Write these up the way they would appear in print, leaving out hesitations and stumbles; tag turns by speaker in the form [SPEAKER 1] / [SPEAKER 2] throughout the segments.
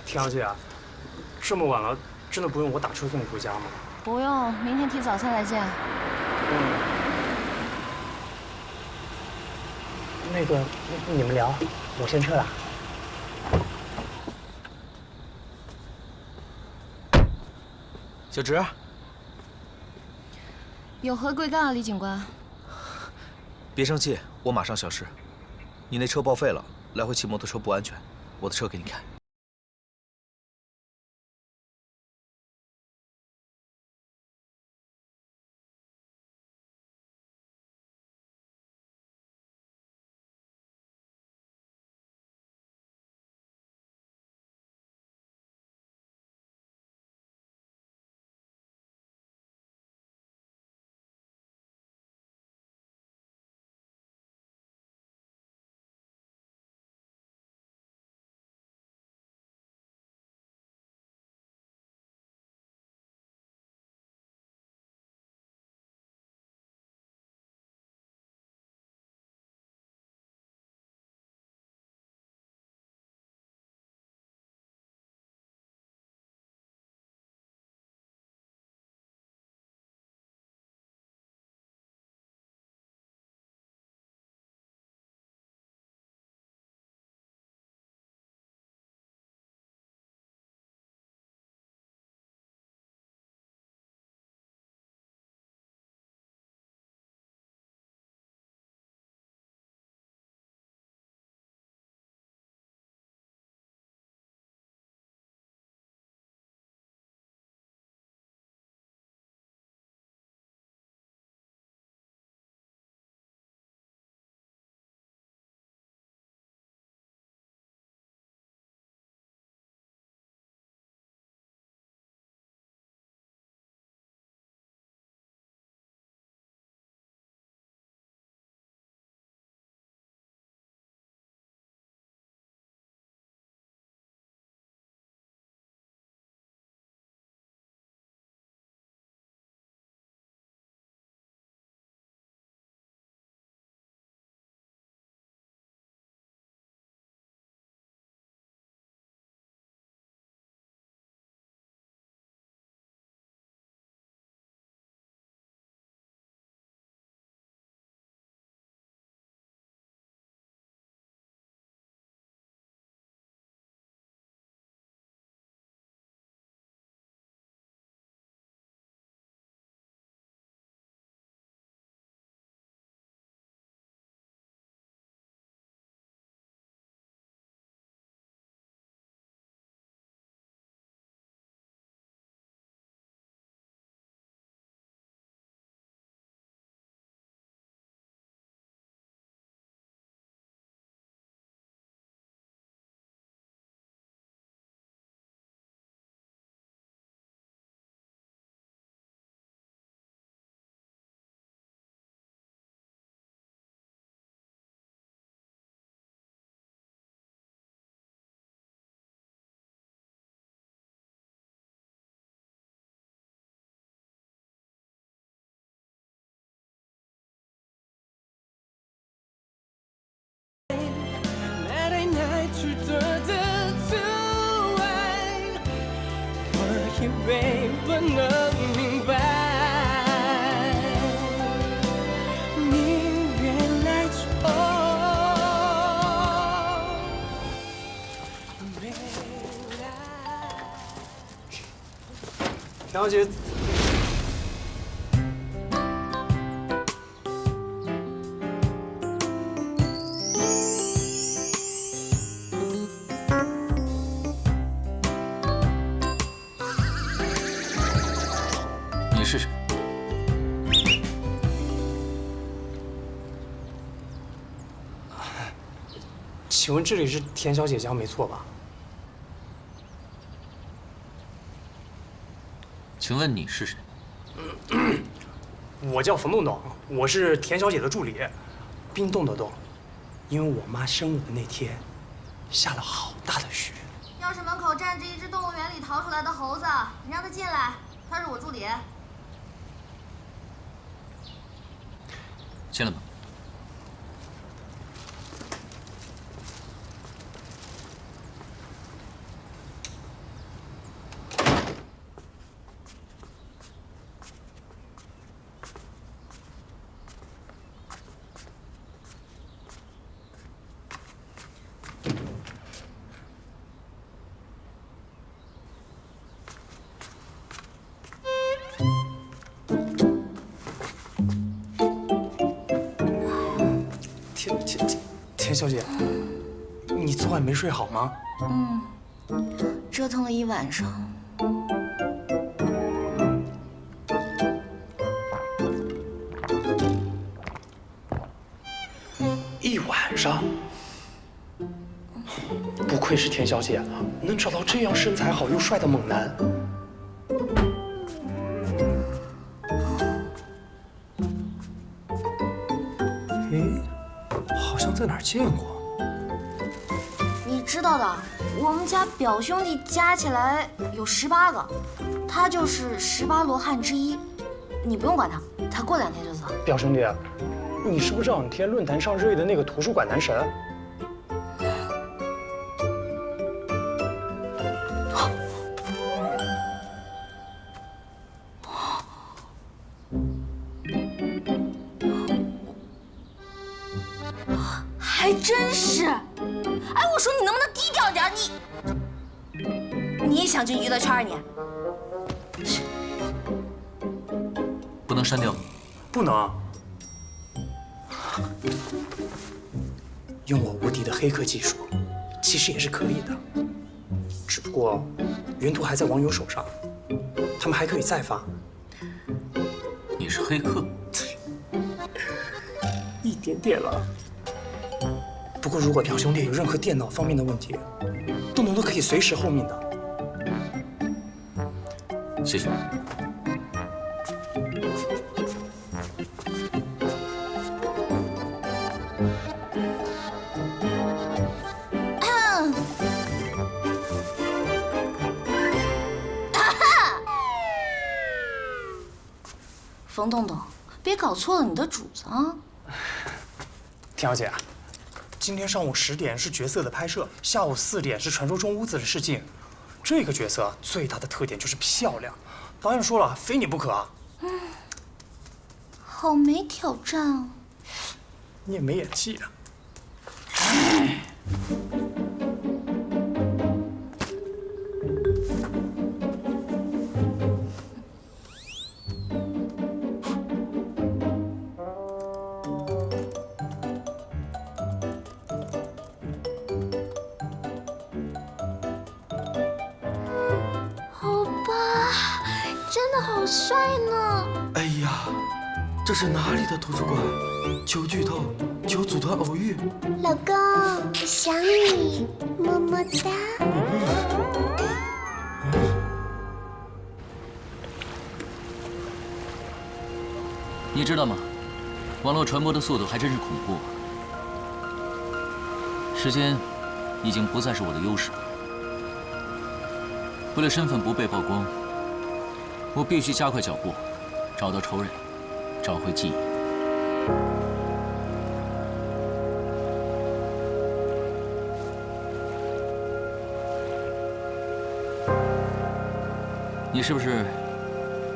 [SPEAKER 1] 田小姐啊，这么晚了，真的不用我打车送你回家吗？
[SPEAKER 2] 不用，明天提早餐来见。
[SPEAKER 3] 那个，你们聊，我先撤了。
[SPEAKER 4] 小直，
[SPEAKER 2] 有何贵干啊，李警官？
[SPEAKER 4] 别生气，我马上消失。你那车报废了，来回骑摩托车不安全，我的车给你开。
[SPEAKER 5] 以为我能明白，你原来错。
[SPEAKER 1] 田小姐，
[SPEAKER 4] 你是谁？
[SPEAKER 1] 请问这里是田小姐家没错吧？
[SPEAKER 6] 请问你是谁？
[SPEAKER 1] 我叫冯栋栋，我是田小姐的助理，冰冻的冻，因为我妈生我的那天下了好大的雪。
[SPEAKER 2] 钥匙门口站着一只动物园里逃出来的猴子，你让他进来，他是我助理。
[SPEAKER 6] 进来吧。
[SPEAKER 1] 小姐，你昨晚没睡好吗？
[SPEAKER 2] 折腾了一晚上。
[SPEAKER 1] 一晚上？不愧是田小姐，能找到这样身材好又帅的猛男。诶，好像在哪儿见过。
[SPEAKER 2] 你知道的，我们家表兄弟加起来有18个，他就是18罗汉之一。你不用管他，他过2天就走。
[SPEAKER 1] 表兄弟，你是不是这两天论坛上热议的那个图书馆男神？
[SPEAKER 2] 还真是。哎，我说你能不能低调点？你也想进娱乐圈？你
[SPEAKER 4] 不能删掉。
[SPEAKER 1] 不能。用我无敌的黑客技术，其实也是可以的。只不过，原图还在网友手上，他们还可以再发。
[SPEAKER 4] 你是黑客？
[SPEAKER 1] 一点点了。不过，如果表兄弟有任何电脑方面的问题，东东都可以随时候命的。
[SPEAKER 4] 谢谢。
[SPEAKER 2] 冯东东，别搞错了你的主子啊！
[SPEAKER 1] 田小姐，今天上午10点是角色的拍摄，下午4点是传说中屋子的试镜。这个角色最大的特点就是漂亮，导演说了，非你不可啊！
[SPEAKER 2] 好没挑战啊！
[SPEAKER 1] 你也没演技啊！
[SPEAKER 2] 真的好帅呢！
[SPEAKER 6] 哎呀，这是哪里的图书馆？求剧透，求组团偶遇。
[SPEAKER 2] 老公，想你，么么哒。
[SPEAKER 7] 你知道吗？网络传播的速度还真是恐怖啊！时间已经不再是我的优势了。为了身份不被曝光，我必须加快脚步，找到仇人，找回记忆。你是不是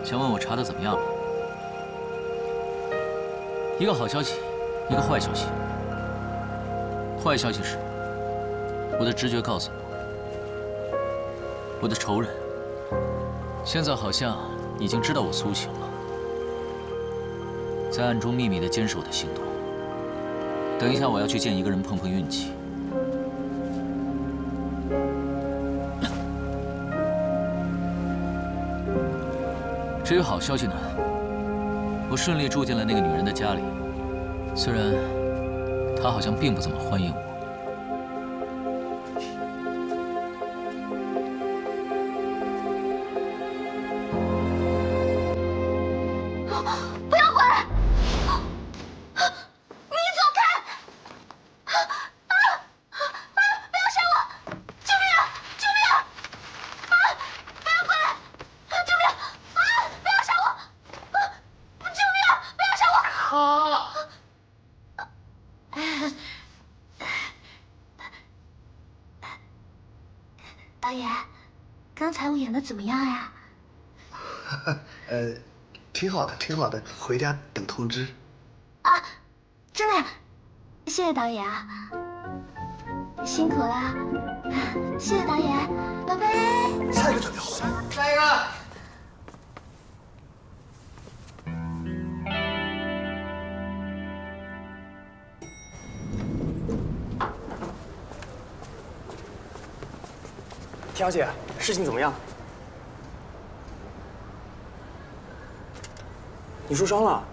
[SPEAKER 7] 想问我查的怎么样了？一个好消息，一个坏消息。坏消息是，我的直觉告诉我，我的仇人现在好像已经知道我苏醒了，在暗中秘密地监视我的行动。等一下，我要去见一个人碰碰运气。至于好消息呢，我顺利住进了那个女人的家里，虽然她好像并不怎么欢迎我。
[SPEAKER 2] 不要过来！你走开！不要杀我！救命啊！救命啊！不要过来！救命！不要杀我！救命啊！不要杀我！导演，刚才我演的怎么样呀？
[SPEAKER 8] 挺好的，挺好的，回家等通知。
[SPEAKER 2] 啊，真的呀？谢谢导演啊，辛苦了，谢谢导演，拜拜。
[SPEAKER 8] 下一个特别好，下一个。
[SPEAKER 3] 田小姐，事情怎么样？你受伤了？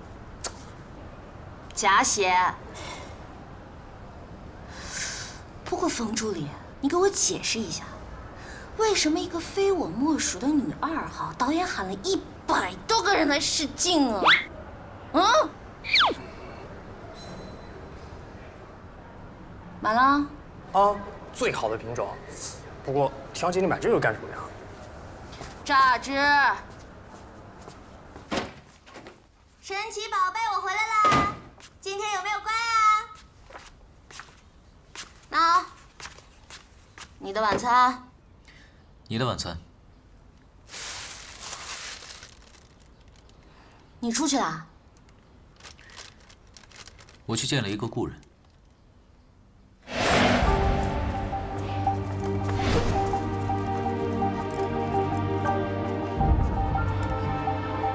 [SPEAKER 2] 假血。不过冯助理，你给我解释一下，为什么一个非我莫属的女2号，导演喊了100多个人来试镜啊？嗯？买了？
[SPEAKER 3] 啊，最好的品种。不过田小姐，你买这个干什么呀？
[SPEAKER 2] 榨汁。神奇宝贝，我回来啦！今天有没有乖啊？那，你的晚餐。
[SPEAKER 7] 你的晚餐。
[SPEAKER 2] 你出去啦？
[SPEAKER 7] 我去见了一个故人。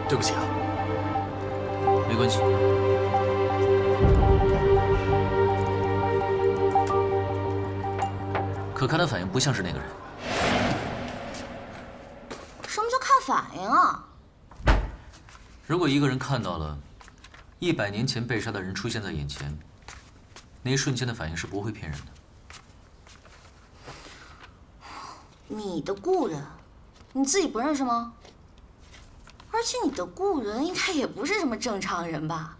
[SPEAKER 4] 对不起啊。
[SPEAKER 7] 没关系。可看他反应不像是那个人。
[SPEAKER 2] 什么叫看反应啊？
[SPEAKER 7] 如果一个人看到了100年前被杀的人出现在眼前，那一瞬间的反应是不会骗人的。
[SPEAKER 2] 你的故人，你自己不认识吗？而且你的故人应该也不是什么正常人吧？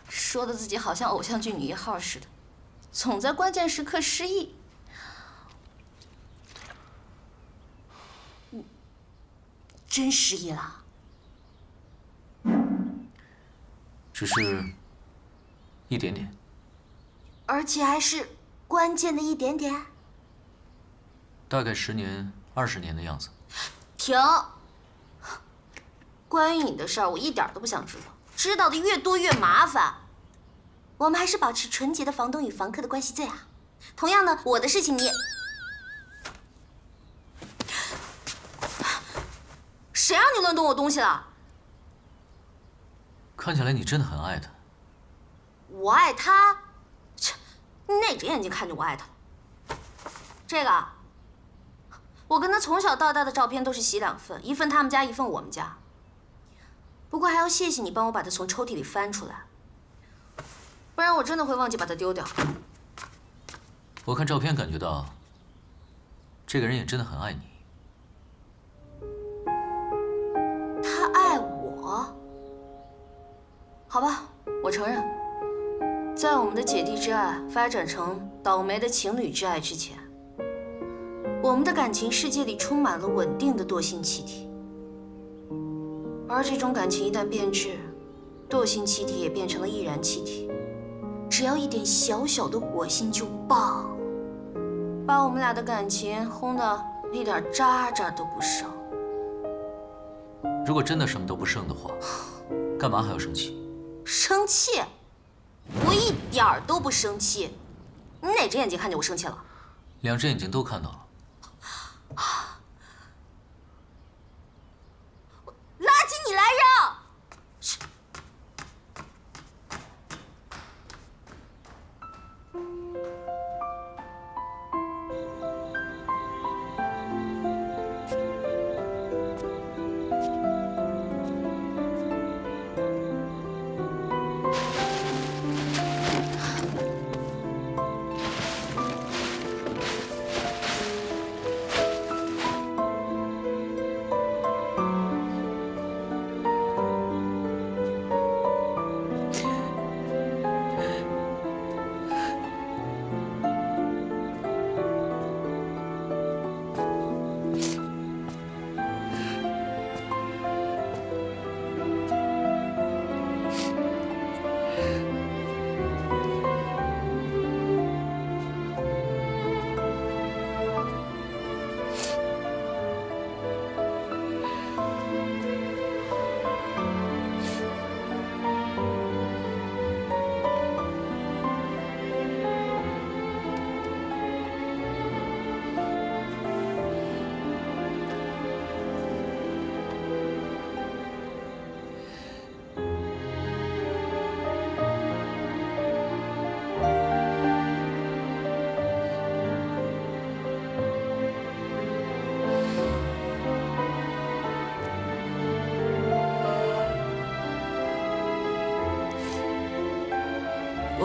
[SPEAKER 2] 说的自己好像偶像剧女1号似的，总在关键时刻失忆。真失忆了？
[SPEAKER 7] 只是一点点。
[SPEAKER 2] 而且还是关键的一点点？
[SPEAKER 7] 大概10年、20年的样子。
[SPEAKER 2] 停！关于你的事儿，我一点都不想知道，知道的越多越麻烦。我们还是保持纯洁的房东与房客的关系最好。同样的，我的事情你……谁让你乱动我东西了？
[SPEAKER 7] 看起来你真的很爱他。
[SPEAKER 2] 我爱他？切，你哪只眼睛看见我爱他了？这个，我跟他从小到大的照片都是洗2份，一份他们家，一份我们家。不过还要谢谢你帮我把它从抽屉里翻出来，不然我真的会忘记把它丢掉。
[SPEAKER 7] 我看照片感觉到，这个人也真的很爱你。
[SPEAKER 2] 他爱我？好吧，我承认，在我们的姐弟之爱发展成倒霉的情侣之爱之前，我们的感情世界里充满了稳定的惰性气体。而这种感情一旦变质，惰性气体也变成了易燃气体，只要一点小小的火星就爆，把我们俩的感情轰得一点渣渣都不剩。
[SPEAKER 7] 如果真的什么都不剩的话，干嘛还要生气？
[SPEAKER 2] 生气？我一点儿都不生气。你哪只眼睛看见我生气了
[SPEAKER 7] 2只眼睛都看到了。
[SPEAKER 2] 垃圾，你来扔！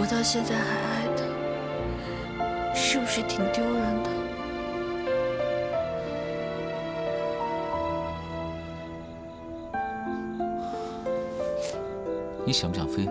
[SPEAKER 2] 我到现在还爱他，是不是挺丢人的？
[SPEAKER 7] 你想不想飞？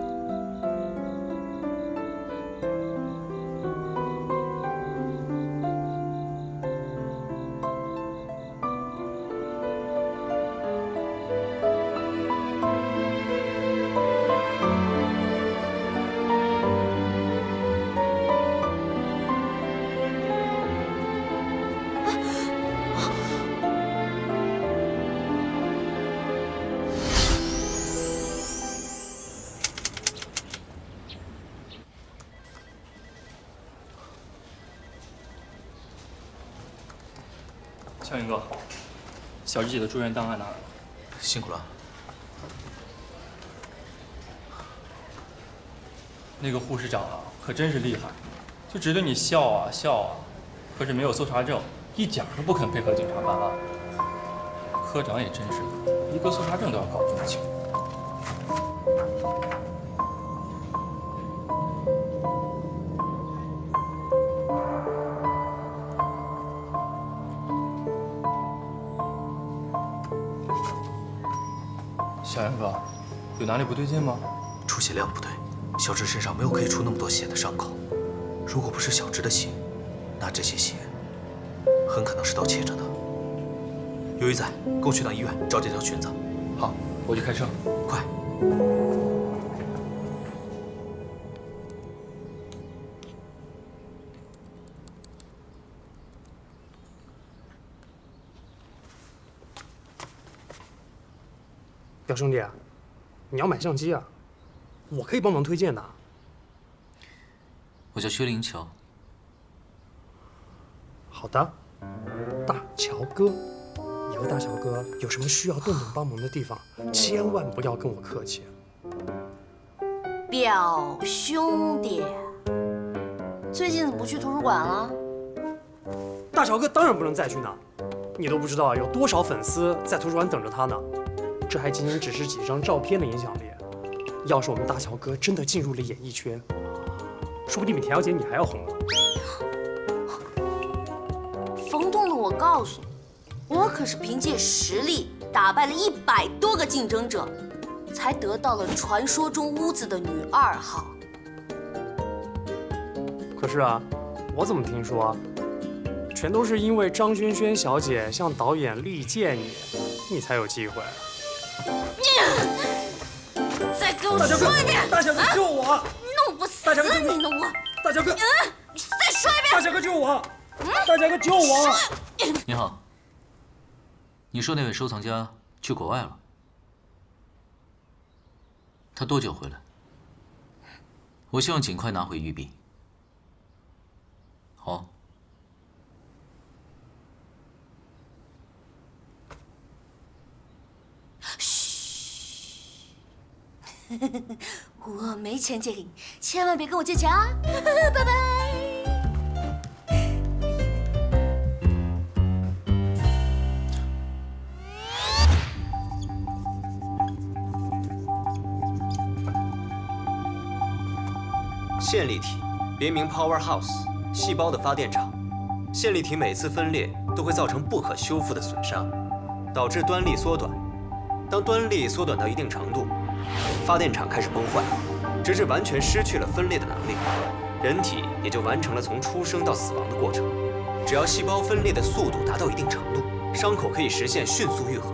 [SPEAKER 3] 向云哥，小智姐的住院档案拿来了。
[SPEAKER 4] 辛苦了。
[SPEAKER 3] 那个护士长啊，可真是厉害，就指着你笑啊笑啊，可是没有搜查证，一点都不肯配合警察办案。科长也真是的，一个搜查证都要搞这么久。小杨哥，有哪里不对劲吗？
[SPEAKER 4] 出血量不对，小智身上没有可以出那么多血的伤口。如果不是小智的血，那这些血很可能是盗窃者的。有鱼仔，跟我去趟医院找这条裙子。
[SPEAKER 3] 好，我去开车。
[SPEAKER 4] 快！
[SPEAKER 1] 表兄弟，你要买相机啊？我可以帮忙推荐的。
[SPEAKER 7] 我叫薛灵桥。
[SPEAKER 1] 好的，大乔哥，以后大乔哥有什么需要顿顿帮忙的地方，千万不要跟我客气。
[SPEAKER 2] 表兄弟，最近怎么不去图书馆了？
[SPEAKER 1] 大乔哥当然不能再去呢，你都不知道有多少粉丝在图书馆等着他呢。这还仅仅只是几张照片的影响力。要是我们大乔哥真的进入了演艺圈，说不定比田小姐你还要红呢。
[SPEAKER 2] 冯东东，我告诉你，我可是凭借实力打败了100多个竞争者，才得到了传说中屋子的女2号。
[SPEAKER 1] 可是啊，我怎么听说，全都是因为张轩轩小姐向导演力荐你，你才有机会。
[SPEAKER 2] 再给我说一遍！
[SPEAKER 1] 大乔哥救我！
[SPEAKER 2] 弄不死
[SPEAKER 1] 大乔哥救
[SPEAKER 2] 你呢我！
[SPEAKER 1] 大乔哥，
[SPEAKER 2] 再说一遍！
[SPEAKER 1] 大乔哥救我！大乔哥救我！
[SPEAKER 7] 你好，你说那位收藏家去国外了？他多久回来？我希望尽快拿回玉璧。好。
[SPEAKER 2] 我没钱借给你，千万别跟我借钱啊！拜拜。
[SPEAKER 9] 线粒体别名 Powerhouse， 细胞的发电厂。线粒体每次分裂都会造成不可修复的损伤，导致端粒缩短。当端粒缩短到一定程度，发电厂开始崩坏，直至完全失去了分裂的能力，人体也就完成了从出生到死亡的过程。只要细胞分裂的速度达到一定程度，伤口可以实现迅速愈合。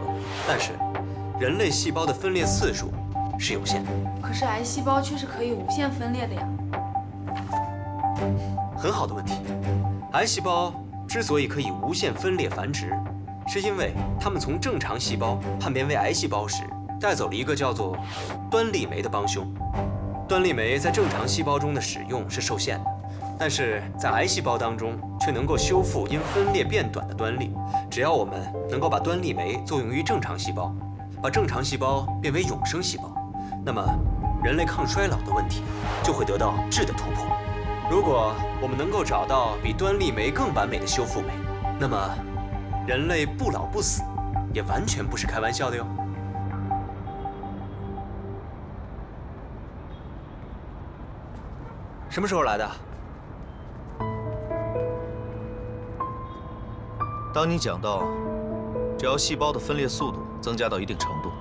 [SPEAKER 9] 但是，人类细胞的分裂次数是有限的。
[SPEAKER 10] 可是癌细胞却是可以无限分裂的呀。
[SPEAKER 9] 很好的问题。癌细胞之所以可以无限分裂繁殖，是因为它们从正常细胞叛变为癌细胞时，带走了一个叫做端粒酶的帮凶。端粒酶在正常细胞中的使用是受限的，但是在癌细胞当中却能够修复因分裂变短的端粒。只要我们能够把端粒酶作用于正常细胞，把正常细胞变为永生细胞，那么人类抗衰老的问题就会得到质的突破。如果我们能够找到比端粒酶更完美的修复酶，那么人类不老不死也完全不是开玩笑的哟。什么时候来的？
[SPEAKER 4] 当你讲到，只要细胞的分裂速度增加到一定程度，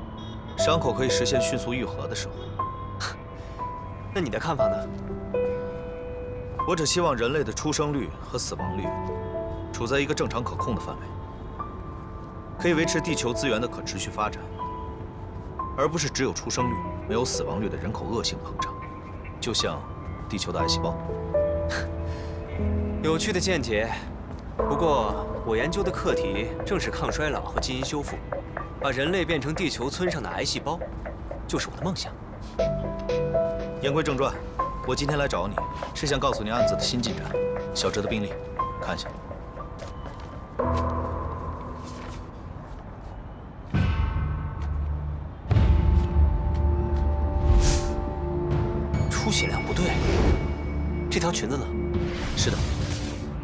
[SPEAKER 4] 伤口可以实现迅速愈合的时候，
[SPEAKER 9] 那你的看法呢？
[SPEAKER 4] 我只希望人类的出生率和死亡率处在一个正常可控的范围，可以维持地球资源的可持续发展，而不是只有出生率没有死亡率的人口恶性膨胀，就像地球的癌细胞。
[SPEAKER 9] 有趣的见解。不过，我研究的课题正是抗衰老和基因修复，把人类变成地球村上的癌细胞，就是我的梦想。
[SPEAKER 4] 言归正传，我今天来找你，是想告诉你案子的新进展。小哲的病历，看一下。
[SPEAKER 9] 出血量不对，这条裙子呢？
[SPEAKER 4] 是的。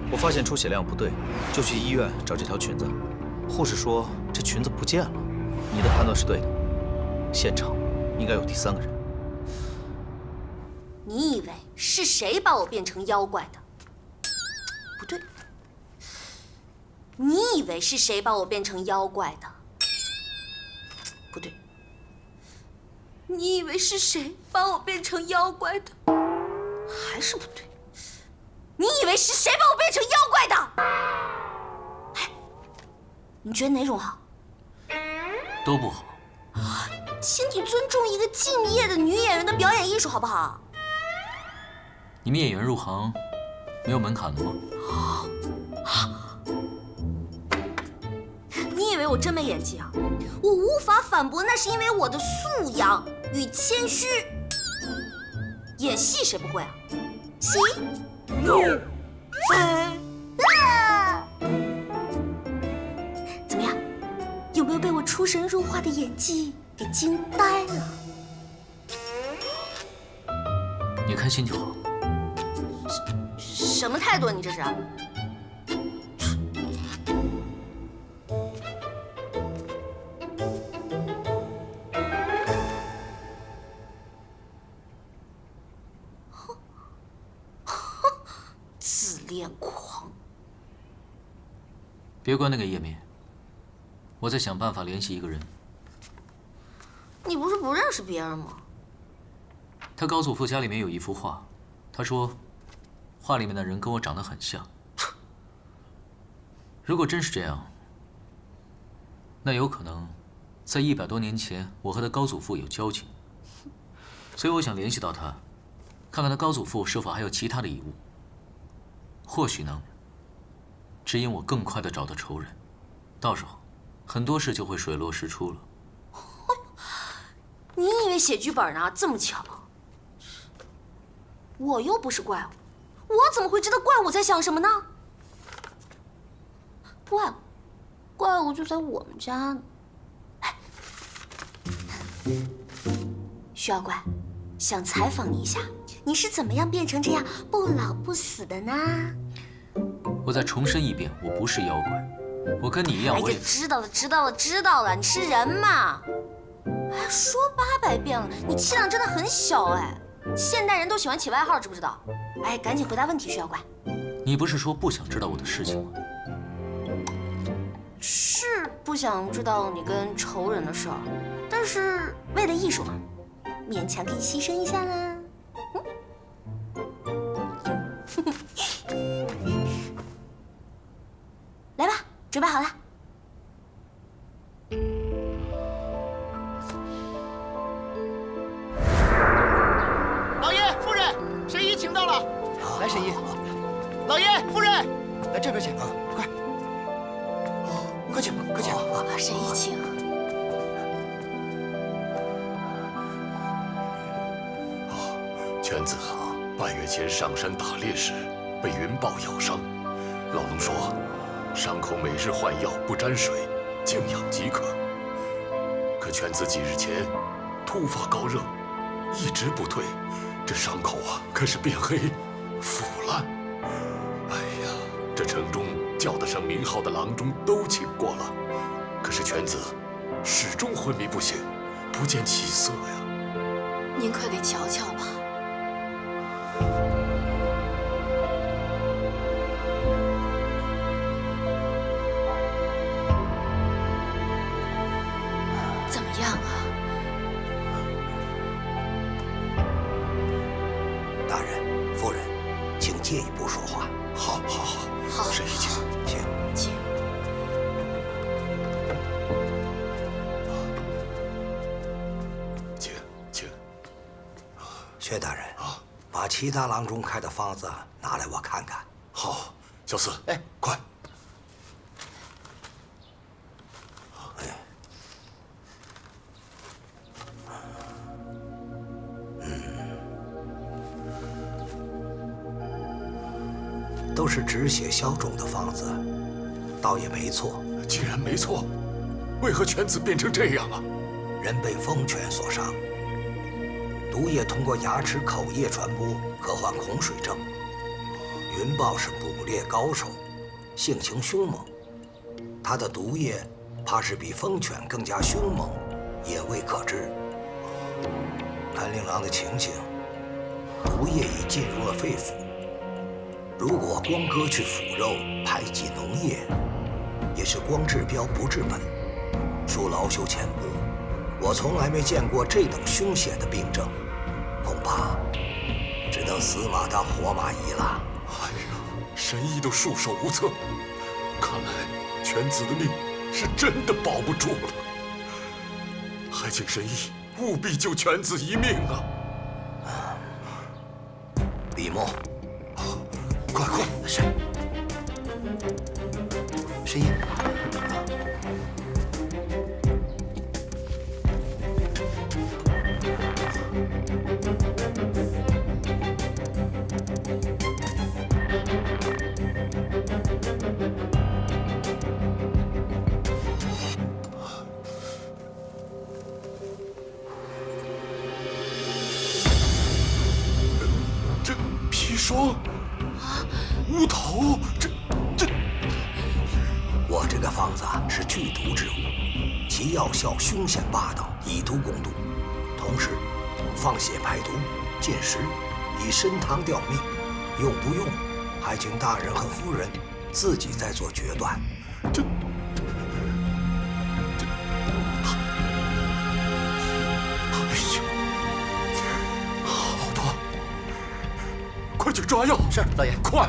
[SPEAKER 4] 我发现出血量不对，就去医院找这条裙子。护士说这裙子不见了。你的判断是对的，现场应该有第三个人。
[SPEAKER 2] 你以为是谁把我变成妖怪的？不对。你以为是谁把我变成妖怪的？不对。你以为是谁把我变成妖怪的？还是不对。你以为是谁把我变成妖怪的？哎，你觉得哪种好？
[SPEAKER 7] 都不好。
[SPEAKER 2] 请你尊重一个敬业的女演员的表演艺术，好不好？
[SPEAKER 7] 你们演员入行没有门槛的吗？
[SPEAKER 2] 你以为我真没演技啊？我无法反驳，那是因为我的素养与谦虚。演戏谁不会啊？戏。怎么样？有没有被我出神入化的演技给惊呆了？
[SPEAKER 7] 你开心就好。
[SPEAKER 2] 什么态度？你这是？自恋狂！
[SPEAKER 7] 别关那个页面，我在想办法联系一个人。
[SPEAKER 2] 你不是不认识别人吗？
[SPEAKER 7] 他高祖父家里面有一幅画，他说，画里面的人跟我长得很像。如果真是这样，那有可能，在100多年前，我和他高祖父有交情，所以我想联系到他，看看他高祖父是否还有其他的遗物，或许能指引我更快地找到仇人，到时候很多事就会水落石出了。
[SPEAKER 2] 你以为写剧本呢？这么巧？我又不是怪物，我怎么会知道怪物在想什么呢？怪物就在我们家呢。徐妖怪，想采访你一下，你是怎么样变成这样不老不死的呢？
[SPEAKER 7] 我再重申一遍，我不是妖怪，我跟你一样，我也……
[SPEAKER 2] 知道了，你是人嘛？哎，说800遍了，你气量真的很小哎。现代人都喜欢起外号，知不知道？哎，赶紧回答问题，徐妖怪。
[SPEAKER 7] 你不是说不想知道我的事情吗？
[SPEAKER 2] 是不想知道你跟仇人的事儿，但是为了艺术嘛，勉强可以牺牲一下啦。来吧，准备好了。
[SPEAKER 8] 老爷、夫人，神医请到了。来，神医。老爷、夫人，来这边请，快。快请，快请。
[SPEAKER 2] 神医请。
[SPEAKER 11] 犬子半月前上山打猎时被云豹咬伤，老农说伤口每日换药不沾水，静养即可。可犬子几日前突发高热，一直不退，这伤口可是变黑、腐烂。哎呀，这城中叫得上名号的郎中都请过了，可是犬子始终昏迷不醒，不见起色呀。
[SPEAKER 10] 您快给瞧瞧吧。
[SPEAKER 2] 样啊？
[SPEAKER 8] 大人、夫人，请借一步说话。
[SPEAKER 11] 好，好，好，
[SPEAKER 2] 好，
[SPEAKER 11] 沈姨请，
[SPEAKER 8] 请。
[SPEAKER 2] 请。
[SPEAKER 11] 请。
[SPEAKER 8] 薛大人啊，把其他郎中开的方子拿来我看看。
[SPEAKER 11] 好，小四，
[SPEAKER 8] 哎，
[SPEAKER 11] 快。
[SPEAKER 8] 都是止血消肿的方子，倒也没错。
[SPEAKER 11] 既然没错，为何犬子变成这样啊？
[SPEAKER 8] 人被疯犬所伤，毒液通过牙齿、口液传播，可患恐水症。云豹是捕猎高手，性情凶猛，他的毒液怕是比疯犬更加凶猛，也未可知。看令郎的情形，毒液已进入了肺腑。如果光割去腐肉，排挤脓液，也是光治标不治本，恕老朽浅薄。我从来没见过这等凶险的病症，恐怕只能死马当活马医了。
[SPEAKER 11] 哎呀，神医都束手无策，看来犬子的命是真的保不住了。还请神医务必救犬子一命啊！
[SPEAKER 8] 笔墨。
[SPEAKER 11] 快！
[SPEAKER 8] 是。神医。
[SPEAKER 11] 这砒霜。乌头，这，
[SPEAKER 8] 我这个方子是剧毒之物，其药效凶险霸道，以毒攻毒，同时放血排毒、禁食，以参汤吊命。用不用，还请大人和夫人自己再做决断。
[SPEAKER 11] 这，哎呀，好吧，快去抓药。
[SPEAKER 8] 是，老爷，
[SPEAKER 11] 快！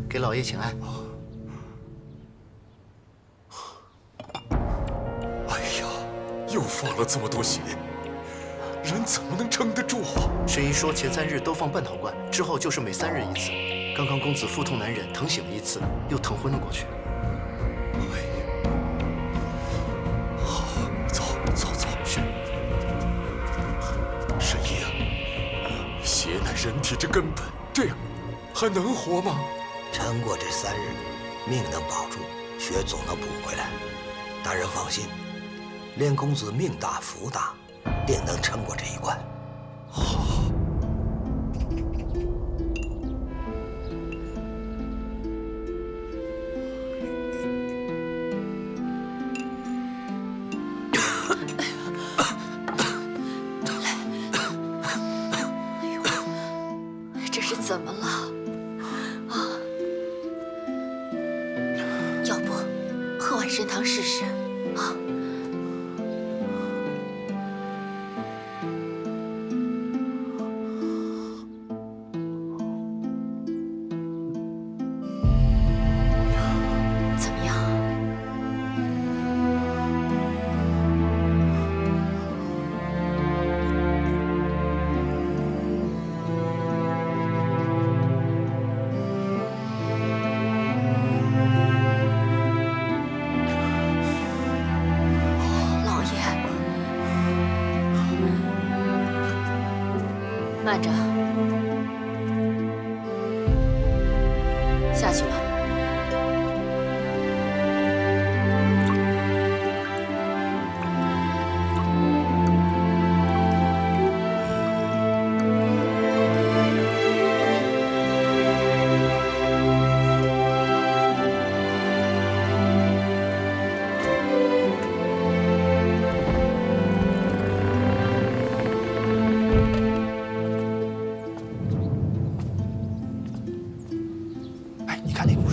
[SPEAKER 8] 给老爷请安。
[SPEAKER 11] 哎呀，又放了这么多血，人怎么能撑得住啊？
[SPEAKER 12] 神医说前3日都放半陶罐，之后就是每3日一次。刚刚公子腹痛难忍，疼醒了一次，又疼昏了过去。
[SPEAKER 11] 哎呀，好，走。
[SPEAKER 12] 是。
[SPEAKER 11] 神医啊，血乃人体之根本，这样还能活吗？
[SPEAKER 8] 撑过这3日，命能保住，血总能补回来。大人放心，连公子命大福大，定能撑过这一关。
[SPEAKER 11] 好。
[SPEAKER 2] 这是怎么了？啊！要不喝碗参汤试试啊？慢着，下去吧。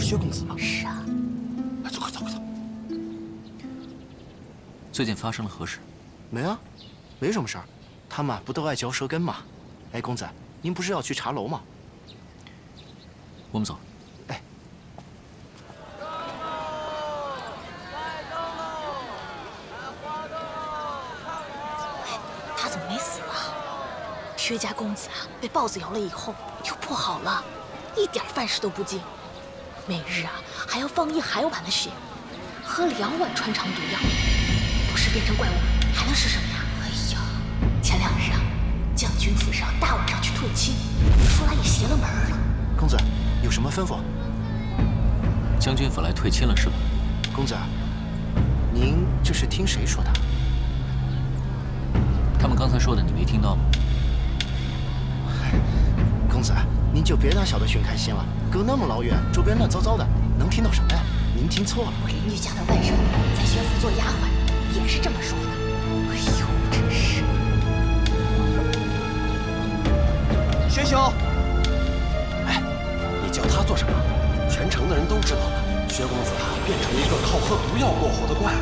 [SPEAKER 12] 薛公子吗？
[SPEAKER 2] 是啊。
[SPEAKER 12] 哎，走，快走，快走。
[SPEAKER 7] 最近发生了何事？
[SPEAKER 12] 没啊，没什么事儿。他们不都爱嚼舌根吗？哎，公子，您不是要去茶楼吗？
[SPEAKER 7] 我们走。
[SPEAKER 12] 哎。
[SPEAKER 2] 他怎么没死啊？薛家公子啊，被豹子咬了以后又不好了，一点饭食都不进。 每日啊，还要放1海碗的血，喝2碗穿肠毒药，不是变成怪物，还能是什么呀？哎呀，前2日啊，将军府上大晚上去退亲，说来也邪了门了。
[SPEAKER 12] 公子，有什么吩咐？
[SPEAKER 7] 将军府来退亲了是吧？
[SPEAKER 12] 公子，您这是听谁说的？
[SPEAKER 7] 他们刚才说的你没听到吗？
[SPEAKER 12] 公子，您就别当小的寻开心了。 隔那么老远，周边乱糟糟的，能听到什么呀？您听错了。
[SPEAKER 2] 我邻居家的外甥女在薛府做丫鬟，也是这么说的。哎呦，真是！
[SPEAKER 6] 薛兄，哎，你叫他做什么？全城的人都知道了，薛公子啊变成一个靠喝毒药过活的怪物，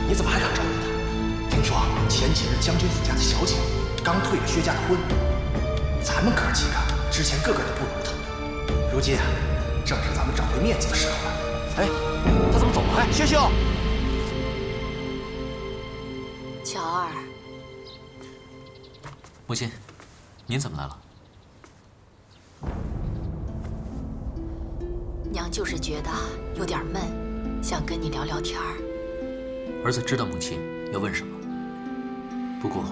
[SPEAKER 6] 你怎么还敢招惹他？听说前几日将军府家的小姐刚退了薛家的婚，咱们哥几个之前个个都不如他。 如今啊，正是咱们找回面子的时候了。哎，他怎么走了？哎，薛兄，
[SPEAKER 2] 乔儿，
[SPEAKER 7] 母亲，您怎么来了？
[SPEAKER 2] 娘就是觉得有点闷，想跟你聊聊天儿。
[SPEAKER 7] 儿子知道母亲要问什么，不过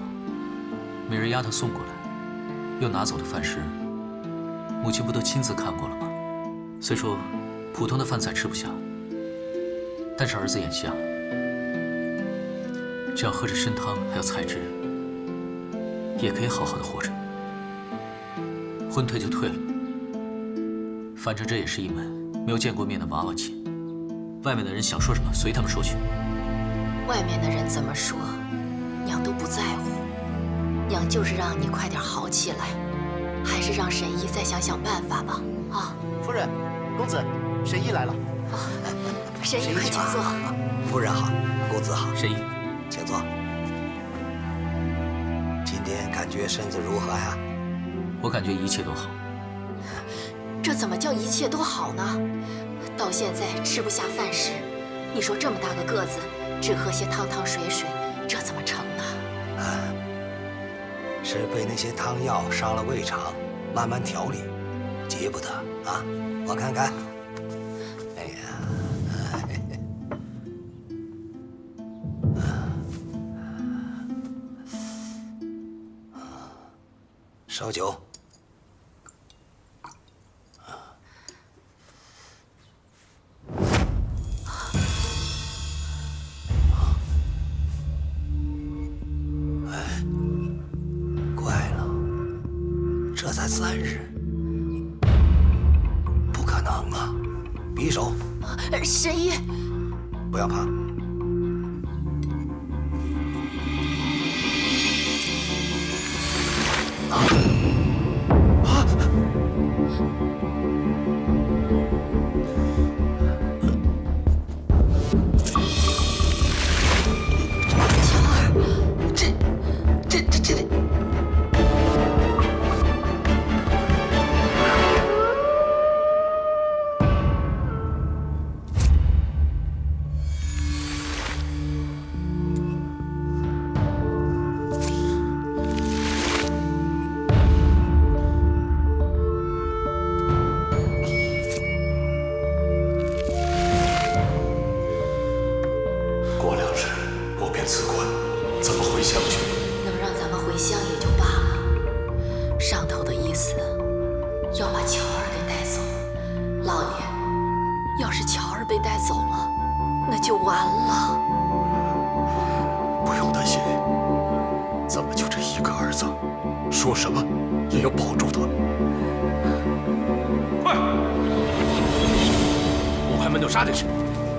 [SPEAKER 7] 美人丫头送过来，又拿走的饭食。 母亲不都亲自看过了吗？虽说普通的饭菜吃不下，但是儿子眼下只要喝着参汤还有菜汁，也可以好好的活着。婚退就退了，反正这也是一门没有见过面的娃娃亲。外面的人想说什么随他们说去。
[SPEAKER 2] 外面的人怎么说，娘都不在乎。娘就是让你快点好起来。 还是让沈姨再想想办法吧，啊！
[SPEAKER 12] 夫人，公子，沈姨来了。
[SPEAKER 2] 沈姨，快请坐。
[SPEAKER 8] 夫人好，公子好。
[SPEAKER 7] 沈姨，
[SPEAKER 8] 请坐。今天感觉身子如何呀？
[SPEAKER 7] 我感觉一切都好。
[SPEAKER 2] 这怎么叫一切都好呢？到现在吃不下饭食，你说这么大个个子，只喝些汤汤水水，这怎么成呢？
[SPEAKER 8] 是被那些汤药伤了胃肠，慢慢调理，急不得啊！我看看，哎呀，烧酒。这才3日，不可能啊！匕首，
[SPEAKER 2] 沈姨，
[SPEAKER 8] 不要怕。
[SPEAKER 2] 能让咱们回乡也就罢了，上头的把乔儿给带走。老爷，要是乔儿被带走了，那就完了。
[SPEAKER 11] 不用担心，咱们就这一个儿子，说什么也要保住他。
[SPEAKER 6] 快！五环门都杀进去。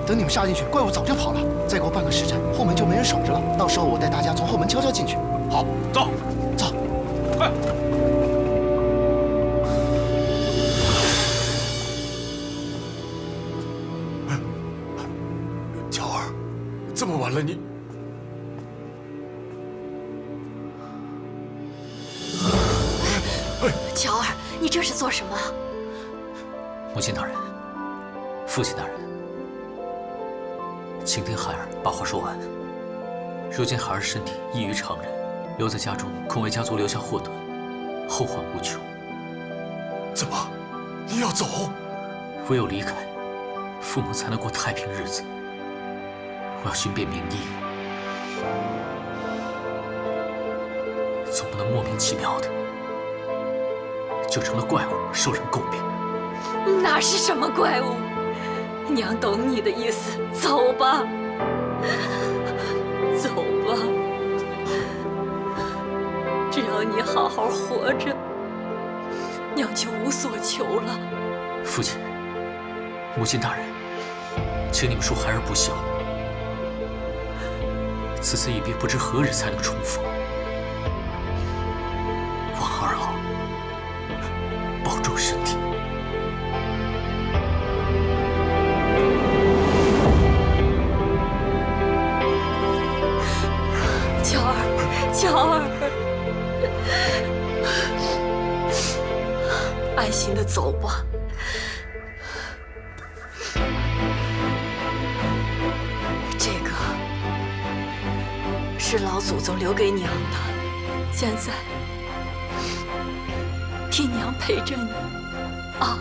[SPEAKER 12] 等你们杀进去，怪物早就跑了。再过半个时辰，后门就没人守着了。到时候我带大家从后门悄悄进去。
[SPEAKER 6] 好，走，
[SPEAKER 12] 走，
[SPEAKER 6] 快！
[SPEAKER 11] 乔儿，这么晚了你……
[SPEAKER 2] 乔儿，你这是做什么？
[SPEAKER 7] 母亲大人，父亲大人，请听孩儿把话说完。如今孩儿身体异于常人，留在家中恐为家族留下祸端，后患无穷。
[SPEAKER 11] 怎么，你要走？
[SPEAKER 7] 唯有离开，父母才能过太平日子。我要寻遍名医，总不能莫名其妙的就成了怪物，受人诟病。
[SPEAKER 2] 哪是什么怪物？娘懂你的意思，走吧，走吧。只要你好好活着，娘就无所求了。
[SPEAKER 7] 父亲、母亲大人，请你们恕孩儿不孝。此次一别，不知何日才能重逢。望二老保重身体。
[SPEAKER 2] 乔儿，乔儿，安心的走吧。这个是老祖宗留给娘的，现在替娘陪着你啊。